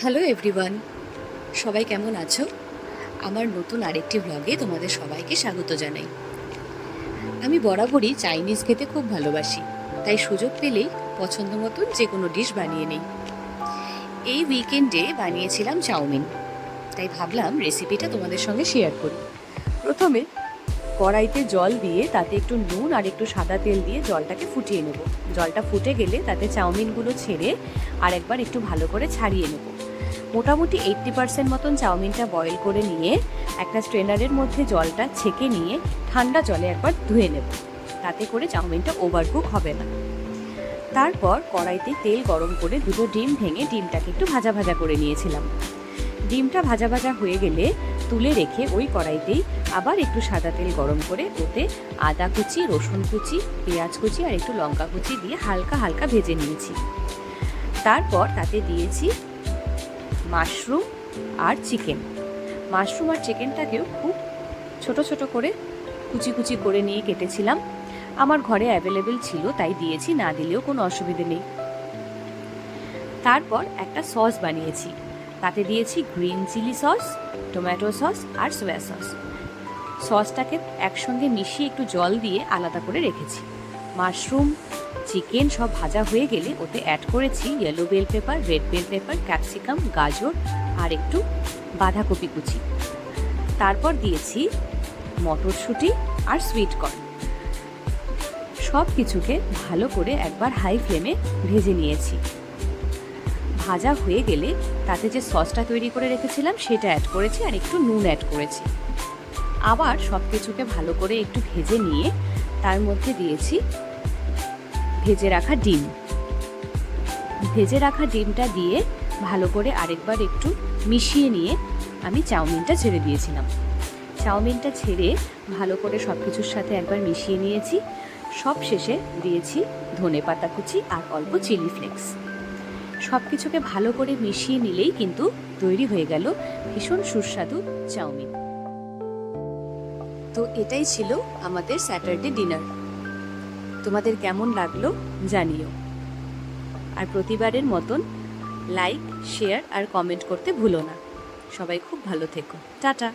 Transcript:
Hello everyone, সবাই কেমন আছো? আমার নতুন আরেকটি ব্লগে তোমাদের সবাইকে স্বাগত জানাই। আমি বরাবরই চাইনিজ খেতে খুব ভালোবাসি, তাই সুযোগ পেলেই পছন্দ মতন যে কোনো ডিশ বানিয়ে নিই। এই উইকেন্ডে বানিয়েছিলাম চাউমিন, তাই ভাবলাম রেসিপিটা তোমাদের সঙ্গে শেয়ার করি। প্রথমে কড়াইতে জল দিয়ে তাতে একটু নুন আর একটু সাদা তেল দিয়ে জলটাকে ফুটিয়ে নেব। জলটা ফুটে গেলে তাতে চাউমিনগুলো ছেড়ে আর একবার একটু ভালো করে ছাড়িয়ে নেব। মোটামুটি 80% মতন চাউমিনটা বয়েল করে নিয়ে একটা স্ট্রেনারের মধ্যে জলটা ছেঁকে নিয়ে ঠান্ডা জলে একবার ধুয়ে নেব, তাতে করে চাউমিনটা ওভারকুক হবে না। তারপর কড়াইতে তেল গরম করে দুটো ডিম ভেঙে ডিমটাকে একটু ভাজা ভাজা করে নিয়েছিলাম। ডিমটা ভাজা ভাজা হয়ে গেলে তুলে রেখে ওই কড়াইতেই আবার একটু সাদা তেল গরম করে ওতে আদা কুচি, রসুন কুচি, পেঁয়াজ কুচি আর একটু লঙ্কা কুচি দিয়ে হালকা হালকা ভেজে নিয়েছি। তারপর তাতে দিয়েছি মাশরুম আর চিকেন। মাশরুম আর চিকেনটাকেও খুব ছোট ছোট করে কুচি কুচি করে নিয়ে কেটেছিলাম। আমার ঘরে অ্যাভেলেবেল ছিল তাই দিয়েছি, না দিলেও কোনো অসুবিধে নেই। তারপর একটা সস বানিয়েছি, তাতে দিয়েছি green chilli sauce, tomato sauce আর সয়া সস। সসটাকে একসঙ্গে মিশিয়ে একটু জল দিয়ে আলাদা করে রেখেছি। মাশরুম, চিকেন সব ভাজা হয়ে গেলে ওতে অ্যাড করেছি yellow bell pepper, red bell pepper, capsicum, গাজর আর একটু বাঁধাকপি কুচি। তারপর দিয়েছি মটরশুঁটি আর সুইট কর্ন। সব কিছুকে ভালো করে একবার হাই ফ্লেমে ভেজে নিয়েছি। ভাজা হয়ে গেলে তাতে যে সসটা তৈরি করে রেখেছিলাম সেটা অ্যাড করেছি আর একটু নুন অ্যাড করেছি। আবার সব কিছুকে ভালো করে একটু ভেজে নিয়ে তার মধ্যে দিয়েছি ভেজে রাখা ডিম। ভেজে রাখা ডিমটা দিয়ে ভালো করে আরেকবার একটু মিশিয়ে নিয়ে আমি চাউমিনটা ছেড়ে দিয়েছিলাম। চাউমিনটা ছেড়ে ভালো করে সব কিছুর সাথে একবার মিশিয়ে নিয়েছি। সব শেষে দিয়েছি ধনেপাতা কুচি আর অল্প চিলি ফ্লেক্স। সব কিছুকে ভালো করে মিশিয়ে নিলেই কিন্তু তৈরি হয়ে গেল ভীষণ সুস্বাদু চাউমিন। তো এটাই ছিল আমাদের স্যাটারডে ডিনার। তোমাদের কেমন লাগলো জানিও। আর প্রতিবারের মতন লাইক, শেয়ার আর কমেন্ট করতে ভুলো না। সবাই খুব ভালো থেকো। টাটা।